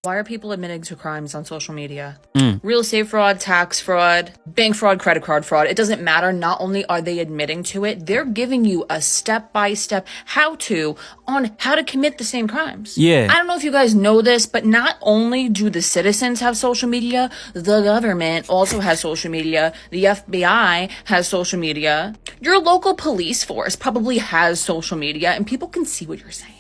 Why are people admitting to crimes on social media? Real estate fraud, tax fraud, bank fraud, credit card fraud. It doesn't matter. Not only are they admitting to it, they're giving you a step-by-step how-to on how to commit the same crimes. Yeah. I don't know if you guys know this, but not only do the citizens have social media, the government also has social media. The FBI has social media. Your local police force probably has social media, and people can see what you're saying.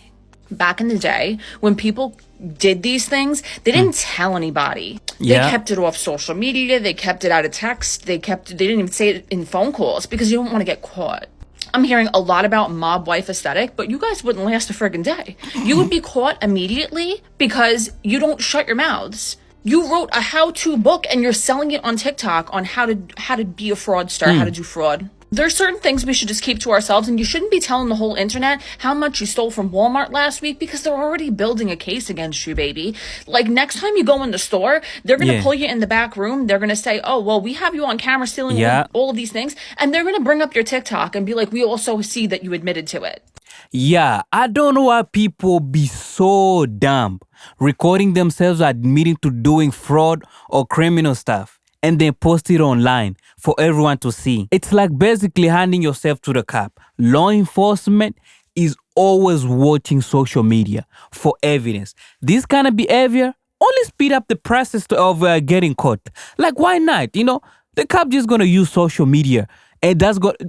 Back in the day, when people did these things, they didn't tell anybody. Yeah. They kept it off social media. They kept it out of text. They didn't even say it in phone calls because you don't want to get caught. I'm hearing a lot about mob wife aesthetic, but you guys wouldn't last a friggin' day. You would be caught immediately because you don't shut your mouths. You wrote a how-to book and you're selling it on TikTok on how to be a fraudster, how to do fraud. There's certain things we should just keep to ourselves, and you shouldn't be telling the whole internet how much you stole from Walmart last week because they're already building a case against you, baby. Like, next time you go in the store, they're going to pull you in the back room. They're going to say, oh, well, we have you on camera stealing all of these things. And they're going to bring up your TikTok and be like, we also see that you admitted to it. Yeah, I don't know why people be so dumb recording themselves admitting to doing fraud or criminal stuff and then post it online for everyone to see. It's like basically handing yourself to the cop. Law enforcement is always watching social media for evidence. This kind of behavior only speed up the process of getting caught. Like, why not? You know, the cop just gonna use social media. And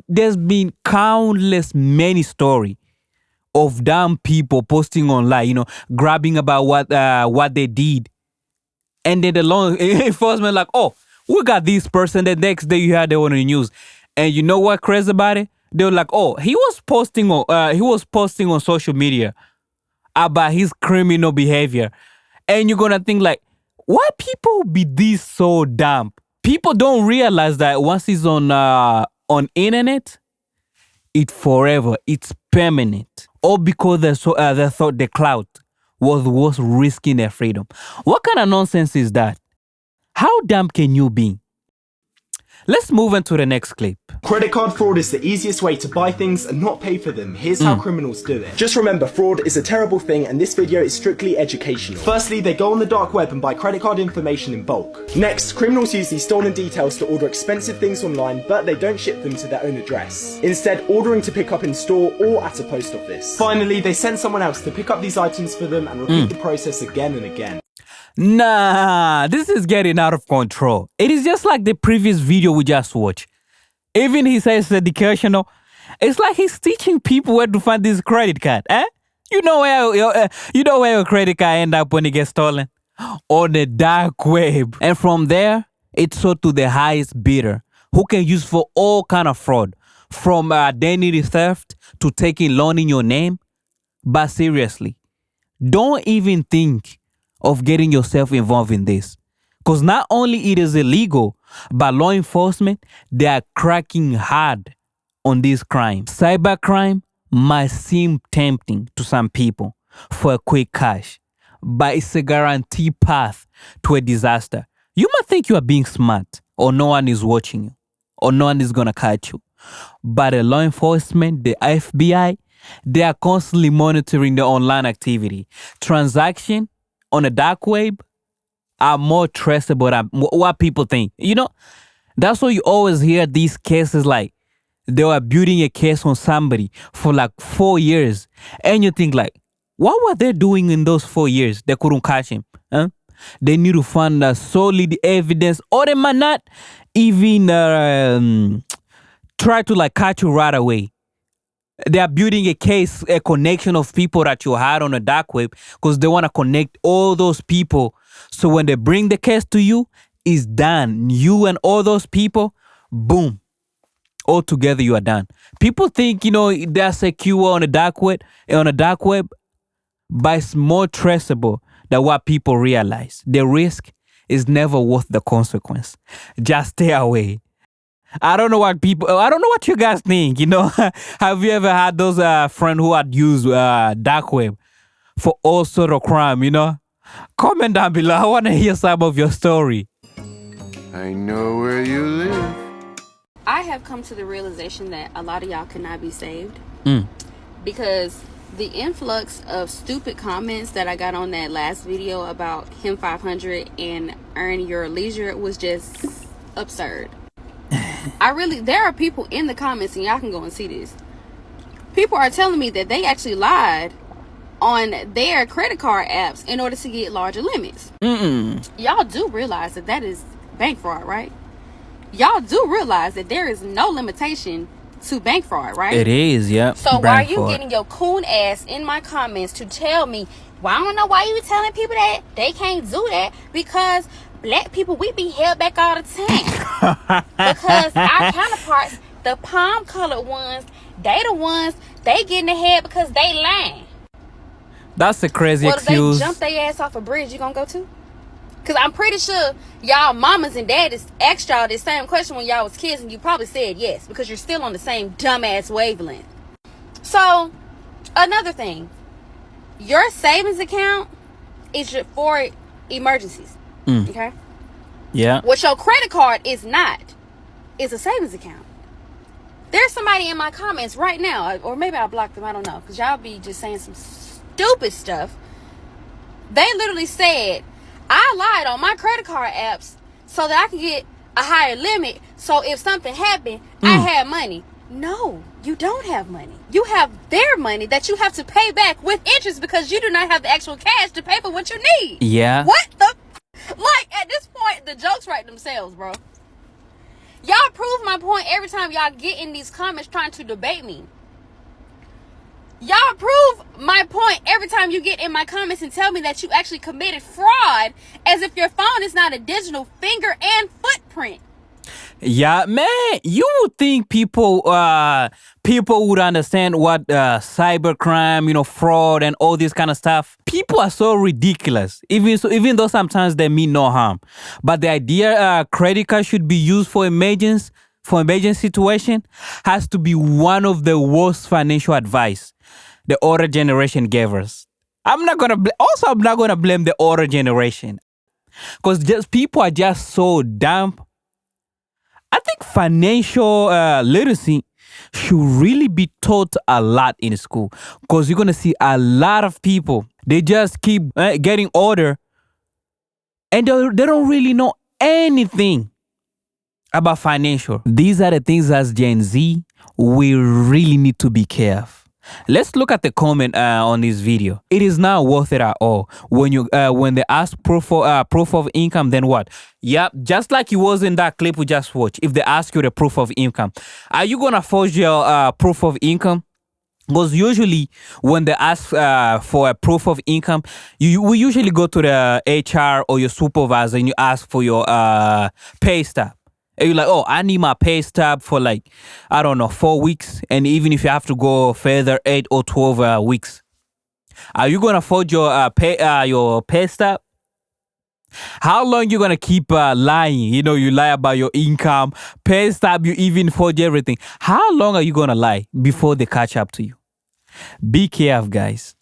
there's been countless many stories of dumb people posting online, you know, grabbing about what they did. And then the law enforcement like, oh, we got this person. The next day you heard they were on the news. And you know what crazy about it? They were like, oh, he was posting on social media about his criminal behavior. And you're gonna think like, why people be this so dumb? People don't realize that once it's on internet, it's forever. It's permanent. All because they thought the clout was worth risking their freedom. What kind of nonsense is that? How dumb can you be? Let's move on to the next clip. Credit card fraud is the easiest way to buy things and not pay for them. Here's how criminals do it. Just remember, fraud is a terrible thing and this video is strictly educational. Firstly, they go on the dark web and buy credit card information in bulk. Next, criminals use these stolen details to order expensive things online, but they don't ship them to their own address. Instead, ordering to pick up in store or at a post office. Finally, they send someone else to pick up these items for them and repeat the process again and again. Nah, this is getting out of control. It is just like the previous video we just watched. Even he says educational. It's like he's teaching people where to find this credit card. You know where your credit card end up when it gets stolen? On the dark web. And from there, it's sold to the highest bidder who can use for all kind of fraud. From identity theft to taking loan in your name. But seriously, don't even think of getting yourself involved in this. Because not only it is illegal, but law enforcement, they are cracking hard on this crime. Cybercrime might seem tempting to some people for a quick cash, but it's a guaranteed path to a disaster. You might think you are being smart, or no one is watching you, or no one is gonna catch you. But the law enforcement, the FBI, they are constantly monitoring the online activity. Transaction on the dark web are more traceable than what people think. You know, that's why you always hear these cases like they were building a case on somebody for like 4 years. And you think like, what were they doing in those 4 years? They couldn't catch him. They need to find solid evidence, or they might not even try to like catch you right away. They are building a case, a connection of people that you had on the dark web because they want to connect all those people. So when they bring the case to you, it's done. You and all those people, boom, all together you are done. People think, you know, they're secure on the dark web, but it's more traceable than what people realize. The risk is never worth the consequence. Just stay away. I don't know what you guys think, you know. Have you ever had those friends who had used dark web for all sort of crime, you know? Comment down below. I want to hear some of your story. I know where you live. I have come to the realization that a lot of y'all cannot be saved because The influx of stupid comments that I got on that last video about Him 500 and Earn Your Leisure was just absurd. There are people in the comments, and y'all can go and see this. People are telling me that they actually lied on their credit card apps in order to get larger limits. Y'all do realize that is bank fraud, right? Y'all do realize that there is no limitation to bank fraud, right? It is, yeah. So why are you getting your coon ass in my comments to tell me, well, I don't know why you telling people that they can't do that, because black people, we be held back all the time. Because our counterparts, the palm colored ones, they getting ahead because they lying. That's a crazy Well, excuse. if they jump their ass off a bridge, you gonna go too? Because I'm pretty sure y'all mamas and daddies asked y'all this same question when y'all was kids, and you probably said yes, because you're still on the same dumbass wavelength. So, another thing. Your savings account is for emergencies. Okay? Yeah. What your credit card is not is a savings account. There's somebody in my comments right now, or maybe I blocked them, I don't know, because y'all be just saying some stupid stuff. They literally said, I lied on my credit card apps so that I can get a higher limit, so if something happened, I had money. No, you don't have money. You have their money that you have to pay back with interest because you do not have the actual cash to pay for what you need. Yeah. What the? Like, at this point, the jokes write themselves, bro. Y'all prove my point every time y'all get in these comments trying to debate me. Y'all prove my point every time you get in my comments and tell me that you actually committed fraud, as if your phone is not a digital finger and footprint. Yeah, man, you would think people would understand what cybercrime, fraud and all this kind of stuff. People are so ridiculous. Even though sometimes they mean no harm. But the idea credit card should be used for emergency situation has to be one of the worst financial advice the older generation gave us. I'm not gonna blame the older generation, because just people are just so dumb. I think financial literacy should really be taught a lot in school, because you're going to see a lot of people, they just keep getting older and they don't really know anything about financial. These are the things as Gen Z, we really need to be careful. Let's look at the comment on this video. It is not worth it at all. When they ask proof of income, then what? Yep, just like it was in that clip we just watched. If they ask you the proof of income, are you gonna forge your proof of income? Because usually when they ask for a proof of income, we usually go to the HR or your supervisor and you ask for your pay stub. And you're like, oh, I need my pay stub for 4 weeks. And even if you have to go further, 8 or 12 weeks. Are you going to forge your pay stub? How long you going to keep lying? You lie about your income, pay stub, you even forge everything. How long are you going to lie before they catch up to you? Be careful, guys.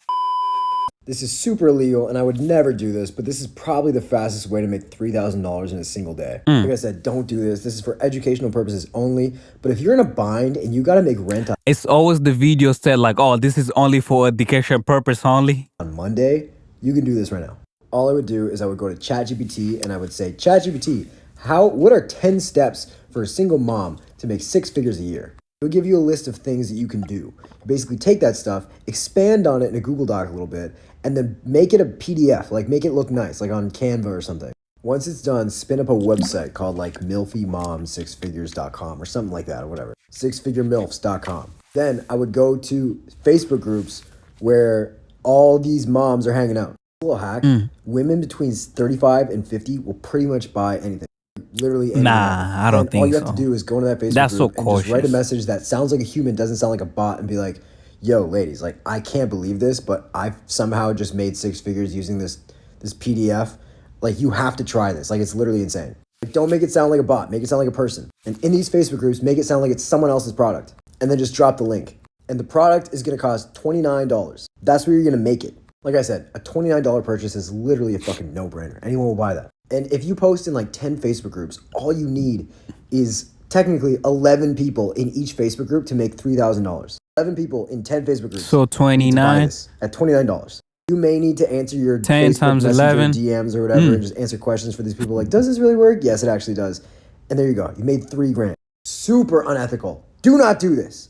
This is super illegal, and I would never do this, but this is probably the fastest way to make $3,000 in a single day. Like I said, don't do this. This is for educational purposes only. But if you're in a bind and you got to make rent It's always the video said oh, this is only for education purpose only. on Monday, you can do this right now. All I would do is I would go to ChatGPT and I would say, ChatGPT, what are 10 steps for a single mom to make 6 figures a year? It will give you a list of things that you can do. You basically take that stuff, expand on it in a Google Doc a little bit, and then make it a PDF, make it look nice, like on Canva or something. Once it's done, spin up a website called milfymom6figures.com or something like that, or whatever. 6figuremilfs.com. Then I would go to Facebook groups where all these moms are hanging out. A little hack, women between 35 and 50 will pretty much buy anything. Literally anything. Nah, I don't think so. All you have to do is go into that Facebook group and just write a message that sounds like a human, doesn't sound like a bot, and be like, yo, ladies, I can't believe this, but I've somehow just made 6 figures using this PDF. You have to try this. It's literally insane. Don't make it sound like a bot. Make it sound like a person. And in these Facebook groups, make it sound like it's someone else's product. And then just drop the link. And the product is going to cost $29. That's where you're going to make it. Like I said, a $29 purchase is literally a fucking no-brainer. Anyone will buy that. And if you post in 10 Facebook groups, all you need is technically 11 people in each Facebook group to make $3,000. 11 people in 10 Facebook groups. So 29 at $29. You may need to answer your 10 Facebook times Messenger 11 DMs or whatever and just answer questions for these people. Like, does this really work? Yes, it actually does. And there you go. You made $3,000. Super unethical. Do not do this.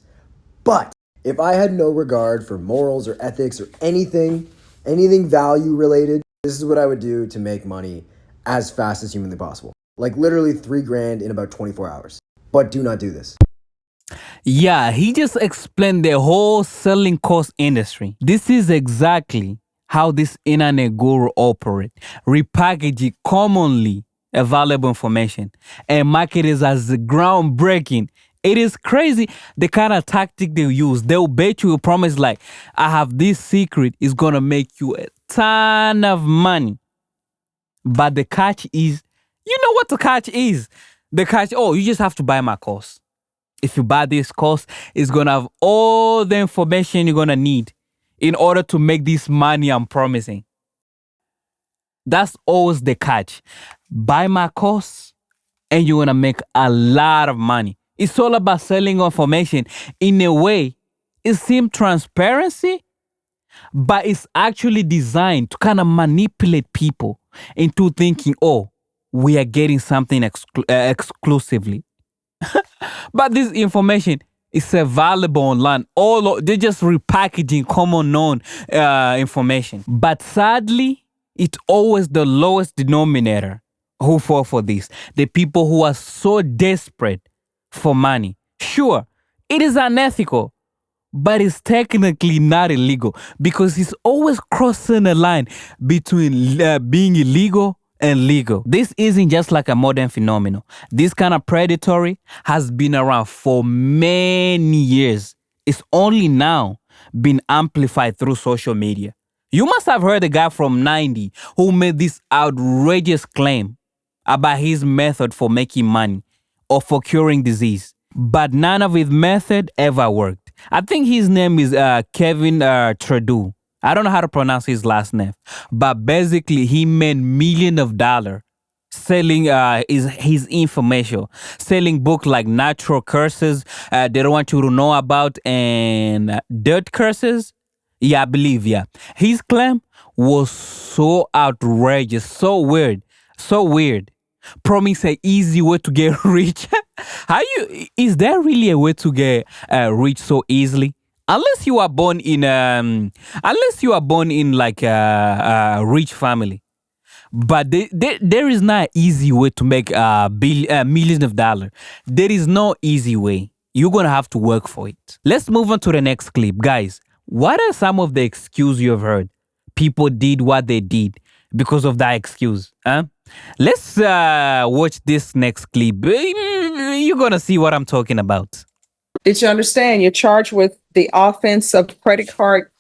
But if I had no regard for morals or ethics or anything value related, this is what I would do to make money as fast as humanly possible. Like literally $3,000 in about 24 hours. But do not do this. Yeah, he just explained the whole selling course industry. This is exactly how this internet guru operate. Repackaging commonly available information and market it as groundbreaking. It is crazy the kind of tactic they use. They'll bet you a promise like, I have this secret, it's gonna make you a ton of money. But the catch is, you know what the catch is? The catch, you just have to buy my course. If you buy this course, it's gonna have all the information you're gonna need in order to make this money I'm promising. That's always the catch. Buy my course and you're gonna make a lot of money. It's all about selling information. In a way, it seems transparency, but it's actually designed to kind of manipulate people into thinking, we are getting something exclusively. But this information is available online. They're just repackaging common known information. But sadly, it's always the lowest denominator who fall for this. The people who are so desperate for money. Sure, it is unethical, but it's technically not illegal because it's always crossing a line between being illegal and legal. This isn't just like a modern phenomenon. This kind of predatory has been around for many years. It's only now been amplified through social media. You must have heard the guy from 90 who made this outrageous claim about his method for making money or for curing disease. But none of his method ever worked. I think his name is Kevin Trudeau. I don't know how to pronounce his last name. But basically, he made millions of dollars selling his information. Selling books like Natural Curses, They Don't Want You to Know About, and Dirt Curses. Yeah, I believe, yeah. His claim was so outrageous, so weird. Promise an easy way to get rich. Is there really a way to get rich so easily? Unless you are born in like a rich family. But there is not an easy way to make millions of dollars. There is no easy way. You're gonna have to work for it. Let's move on to the next clip, guys. What are some of the excuses you have heard? People did what they did because of that excuse. Let's watch this next clip. You're gonna see what I'm talking about. Did you understand you're charged with the offense of credit or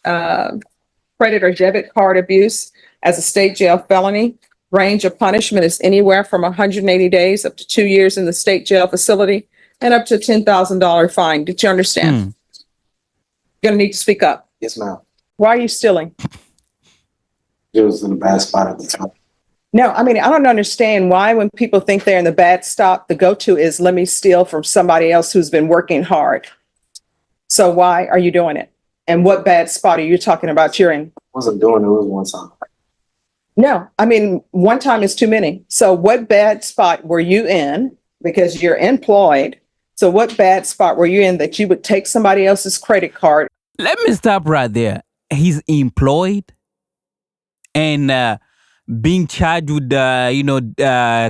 debit card abuse as a state jail felony? Range of punishment is anywhere from 180 days up to 2 years in the state jail facility and up to $10,000 fine. Did you understand? You're gonna need to speak up. Yes, ma'am. Why are you stealing? It was in a bad spot at the time. No, I mean, I don't understand why when people think they're in the bad stop, the go-to is let me steal from somebody else who's been working hard. So why are you doing it? And what bad spot are you talking about you're in? I wasn't doing it, it was one time. No, I mean, one time is too many. So what bad spot were you in? Because you're employed. So what bad spot were you in that you would take somebody else's credit card? Let me stop right there. He's employed and being charged with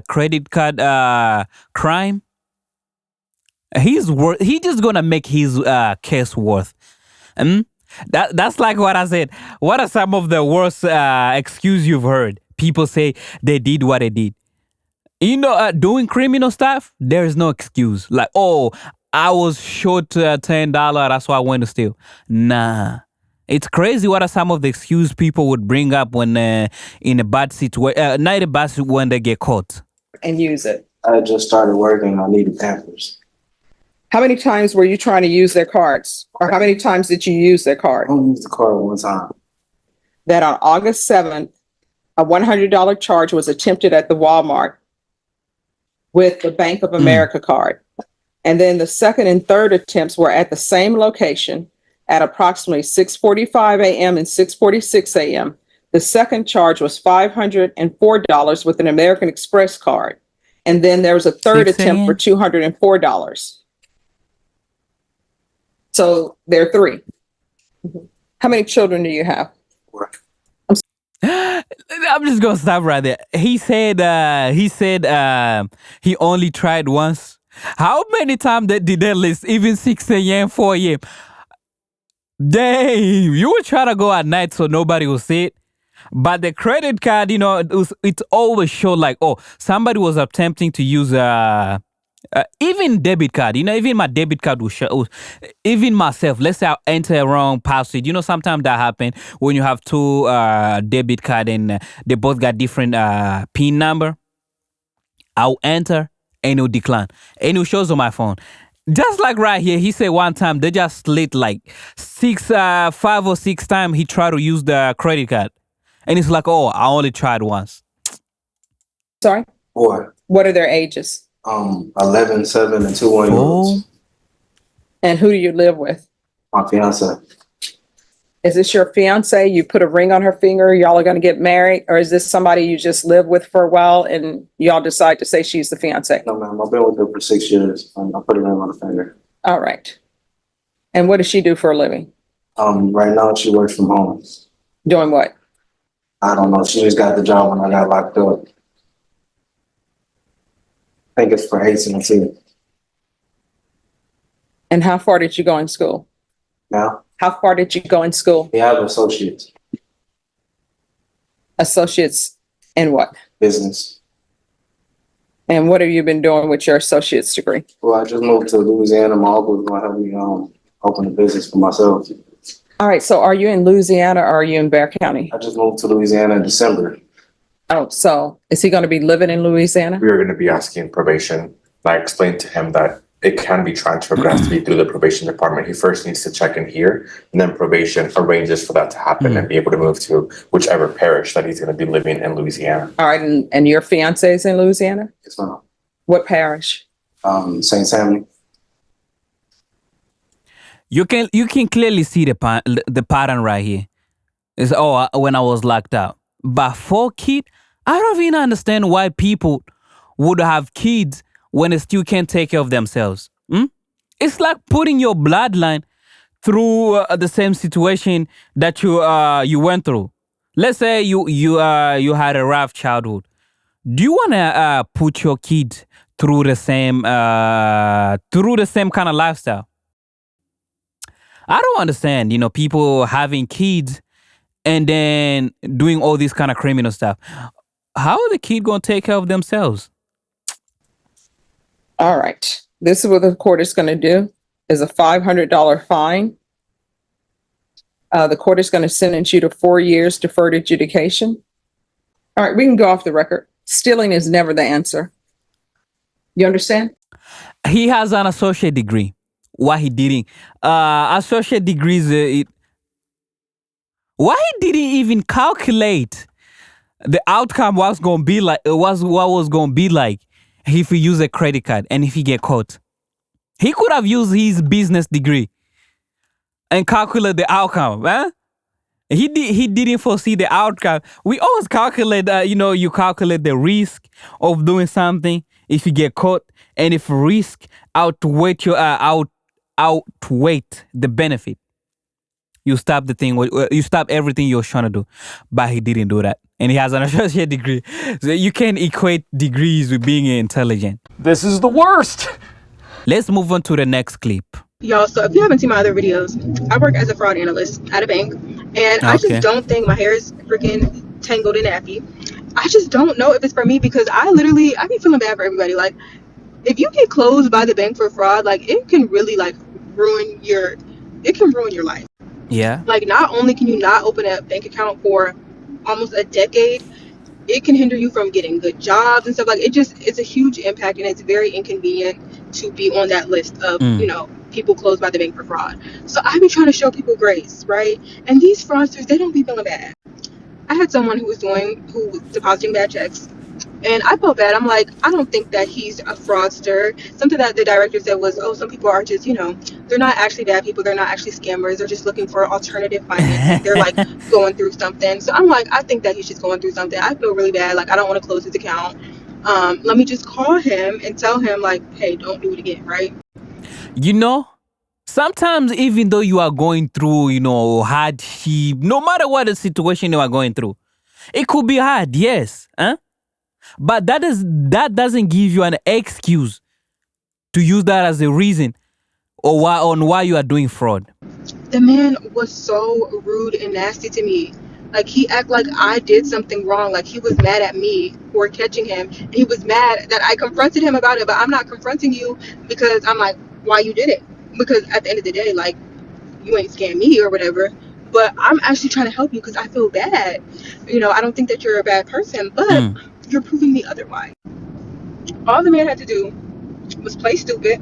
credit card crime. He's just gonna make his case worth. That's like what I said. What are some of the worst excuses you've heard? People say they did what they did. Doing criminal stuff, there is no excuse. Like, I was short $10, that's why I went to steal. Nah. It's crazy what are some of the excuses people would bring up when in a bad situation, not a bad situation, when they get caught. And use it. I just started working, I needed Pampers. How many times were you trying to use their cards? Or how many times did you use their card? I only used the card one time. That on August 7th, a $100 charge was attempted at the Walmart with the Bank of America card. And then the second and third attempts were at the same location at approximately 6:45 a.m. and 6:46 a.m. The second charge was $504 with an American Express card. And then there was a third 6 attempt for $204. So there are three. How many children do you have? I'm just gonna stop right there. He said he only tried once. How many times did they list? Even 6 a.m., 4 a.m. Damn, you would try to go at night so nobody will see it. But the credit card, it always showed like, oh, somebody was attempting to use even debit card. Even my debit card will show. Even myself, let's say I enter a wrong password. Sometimes that happen when you have two debit card and they both got different PIN number. I'll enter and it'll decline. And it shows on my phone. Just like right here, he said one time they just slid like 5 or 6 times he tried to use the credit card. And it's like, oh, I only tried once. Sorry? 4. What are their ages? 11, 7, and 2 1-year-olds. And who do you live with? My fiance. Is this your fiance? You put a ring on her finger, y'all are going to get married? Or is this somebody you just live with for a while and y'all decide to say she's the fiance? No, ma'am. I've been with her for 6 years. I put a ring on her finger. All right. And what does she do for a living? Right now she works from home. Doing what? I don't know. She just got the job when I got locked up. I think it's for AT&T. And how far did you go in school? Now, How far did you go in school? we have associates, Associates in what? business. And what have you been doing with your associate's degree? Well, I just moved to Louisiana. My uncle was going to help me open a business for myself. All right. So are you in Louisiana or are you in Bexar County? I just moved to Louisiana in December. Oh, so is he going to be living in Louisiana? We are going to be asking probation. I explained to him that it can be transferred, but it has to be through the probation department. He first needs to check in here, and then probation arranges for that to happen and be able to move to whichever parish that he's going to be living in Louisiana. All right. And your fiance is in Louisiana? It's not What parish? St. Samuel. You can clearly see the pattern right here. It's when I was locked out. But for kid, I don't even understand why people would have kids when they still can't take care of themselves. It's like putting your bloodline through the same situation that you went through. Let's say you had a rough childhood. Do you want to put your kids through the same kind of lifestyle? I don't understand, people having kids and then doing all this kind of criminal stuff. How are the kids going to take care of themselves? All right. This is what the court is going to do is a $500 fine. The court is going to sentence you to 4 years deferred adjudication. All right. We can go off the record. Stealing is never the answer. You understand? He has an associate degree. Why he didn't? Associate degrees. Why he didn't even calculate the outcome was gonna be like? What was gonna be like if he use a credit card and if he get caught? He could have used his business degree and calculate the outcome, huh? He didn't foresee the outcome. We always calculate, you calculate the risk of doing something if you get caught, and if risk outweigh the benefit, you stop the thing. You stop everything you're trying to do. But he didn't do that, and he has an associate degree. So you can't equate degrees with being intelligent. This is the worst. Let's move on to the next clip. Y'all, so if you haven't seen my other videos, I work as a fraud analyst at a bank, and I just don't think my hair is freaking tangled and nappy. I just don't know if it's for me, because I be feeling bad for everybody. Like, if you get closed by the bank for fraud, like, it can really ruin your life. Yeah. Like, not only can you not open a bank account for almost a decade, it can hinder you from getting good jobs and stuff. Like, it's a huge impact, and it's very inconvenient to be on that list of, people closed by the bank for fraud. So I be trying to show people grace, right? And these fraudsters, they don't be feeling bad. I had someone who was depositing bad checks, And I felt bad. I'm like, I don't think that he's a fraudster. Something that the director said was, oh, some people are just, they're not actually bad people. They're not actually scammers. They're just looking for alternative financing. They're like going through something. So I'm like, I think that he's just going through something. I feel really bad. Like, I don't want to close his account. Let me just call him and tell him, like, hey, don't do it again, right? You know, sometimes even though you are going through, hardship, no matter what the situation you are going through, it could be hard, yes. But that doesn't give you an excuse to use that as a reason or why you are doing fraud. The man was so rude and nasty to me. Like, he acted like I did something wrong. Like, he was mad at me for catching him. He was mad that I confronted him about it, but I'm not confronting you because I'm like, why you did it? Because at the end of the day, like, you ain't scam me or whatever. But I'm actually trying to help you because I feel bad. I don't think that you're a bad person, but you're proving me otherwise. All the man had to do was play stupid,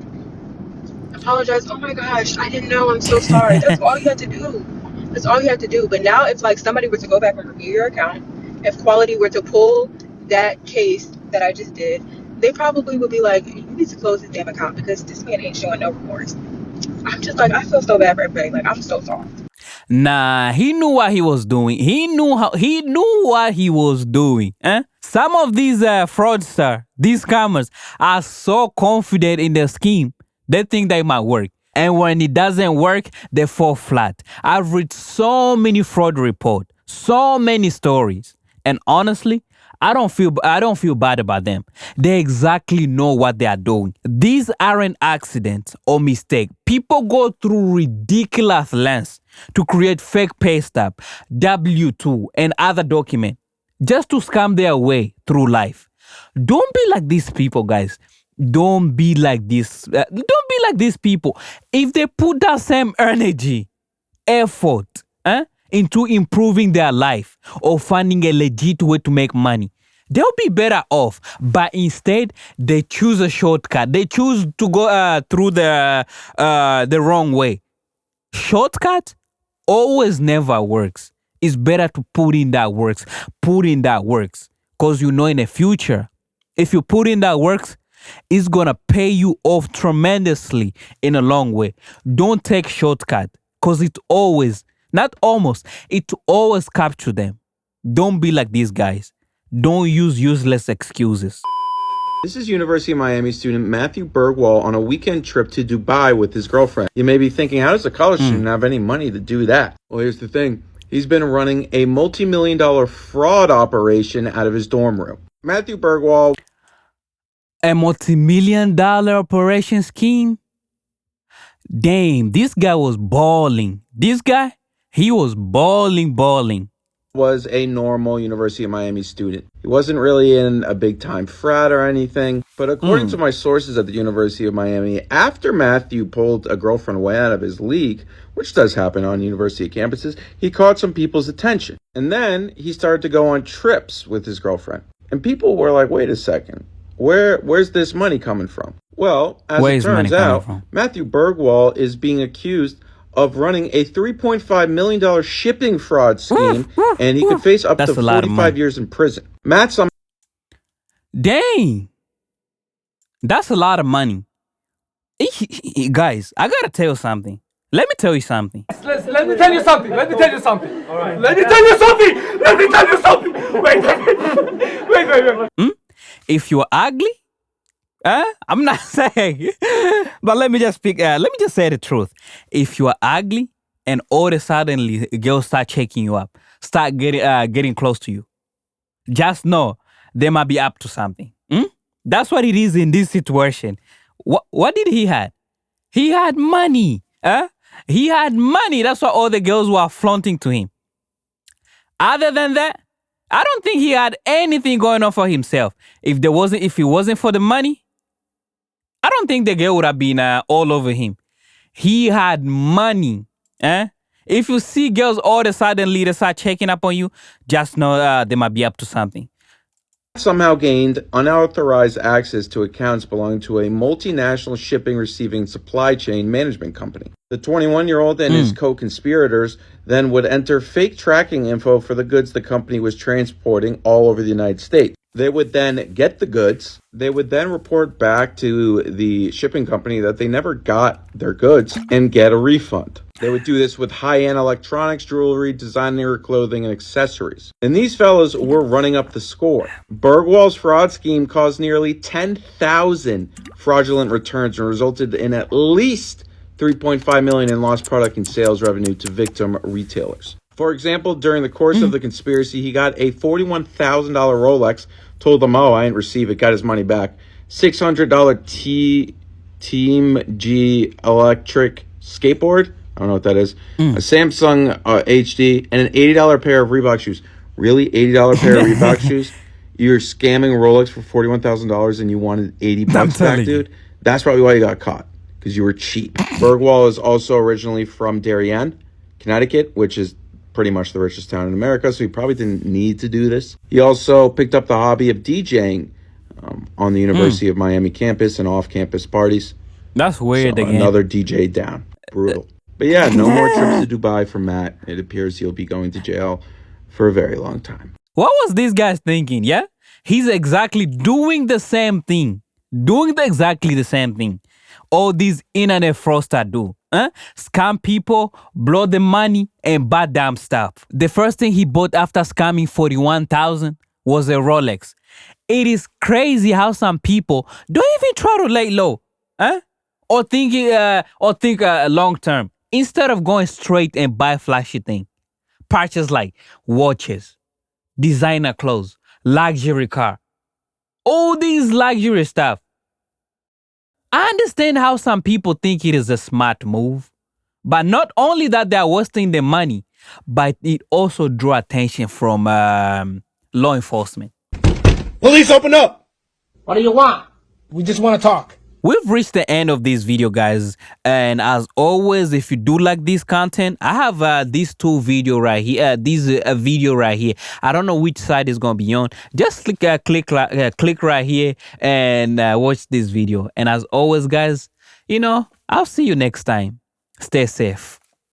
apologize. Oh my gosh, I didn't know. I'm so sorry. That's all you had to do. That's all you have to do. But now if like somebody were to go back and review your account, if Quality were to pull that case that I just did, they probably would be like, you need to close this damn account because this man ain't showing no remorse. I'm just like, I feel so bad for everybody. Like, I'm so sorry. Nah, he knew what he was doing. He knew what he was doing. Some of these fraudsters, these scammers, are so confident in their scheme, they think they might work. And when it doesn't work, they fall flat. I've read so many fraud reports, so many stories. And honestly, I don't feel bad about them. They exactly know what they are doing. These aren't accidents or mistakes. People go through ridiculous lengths to create fake pay stub, W-2, and other documents just to scam their way through life. Don't be like these people, guys. Don't be like this. Don't be like these people. If they put that same energy, effort, into improving their life or finding a legit way to make money, they'll be better off. But instead, they choose a shortcut. They choose to go through the wrong way. Shortcut always never works. It's better to put in that works. Because in the future, if you put in that works, it's going to pay you off tremendously in a long way. Don't take shortcut because it always capture them. Don't be like these guys. Don't use useless excuses. This is University of Miami student Matthew Bergwall on a weekend trip to Dubai with his girlfriend. You may be thinking, how does a college student have any money to do that? Well, here's the thing. He's been running a multi-million-dollar fraud operation out of his dorm room. Matthew Bergwall. A multi-million-dollar operation scheme? Damn, this guy was balling. He was balling. Was a normal University of Miami student. He wasn't really in a big time frat or anything, but according to my sources at the University of Miami, after Matthew pulled a girlfriend way out of his league, which does happen on university campuses, he caught some people's attention. And then he started to go on trips with his girlfriend. And people were like, wait a second, where's this money coming from? Well, as it turns out, Matthew Bergwall is being accused of running a $3.5 million shipping fraud scheme, and he could face up to 45 years in prison. Dang! That's a lot of money. Guys, I gotta tell you something. Let me tell you something. Let me tell you something. All right. Let me tell you something. Wait. If you're ugly, I'm not saying, but let me just say the truth. If you are ugly and all of a sudden girls start checking you up, start getting close to you, just know they might be up to something. That's what it is in this situation. What did he have? He had money. He had money. That's why all the girls were flaunting to him. Other than that, I don't think he had anything going on for himself. If it wasn't for the money, I don't think the girl would have been all over him. He had money. If you see girls all of a sudden they start checking up on you, just know they might be up to something. Somehow gained unauthorized access to accounts belonging to a multinational shipping, receiving, supply chain management company. The 21-year-old and his co-conspirators then would enter fake tracking info for the goods the company was transporting all over the United States. They would then get the goods. They would then report back to the shipping company that they never got their goods and get a refund. They would do this with high-end electronics, jewelry, designer clothing, and accessories. And these fellas were running up the score. Bergwall's fraud scheme caused nearly 10,000 fraudulent returns and resulted in at least $3.5 million in lost product and sales revenue to victim retailers. For example, during the course of the conspiracy, he got a $41,000 Rolex, told them, oh, I didn't receive it, got his money back. $600 Team G electric skateboard, I don't know what that is, a Samsung HD, and an $80 pair of Reebok shoes. Really? $80 pair of Reebok shoes? You're scamming Rolex for $41,000 and you wanted $80 back, dude? That's probably why you got caught, because you were cheap. Bergwall is also originally from Darien, Connecticut, which is pretty much the richest town in America, so he probably didn't need to do this. He also picked up the hobby of DJing on the University of Miami campus and off-campus parties. That's weird. So another DJ down. Brutal. But yeah, no more trips to Dubai for Matt. It appears he'll be going to jail for a very long time. What was this guy thinking, yeah? He's exactly doing the same thing. Exactly the same thing. All these internet fraudsters do. Scam people, blow the money, and buy damn stuff. The first thing he bought after scamming $41,000 was a Rolex. It is crazy how some people don't even try to lay low, or think long term. Instead of going straight and buy flashy thing, purchase like watches, designer clothes, luxury car, all these luxury stuff. I understand how some people think it is a smart move, but not only that they are wasting their money, but it also draw attention from law enforcement. Police, open up! What do you want? We just want to talk. We've reached the end of this video, guys, and as always, if you do like this content, I have these two video right here. Video right here. I don't know which side is gonna be on. Just click right here and watch this video. And as always, guys, I'll see you next time. Stay safe.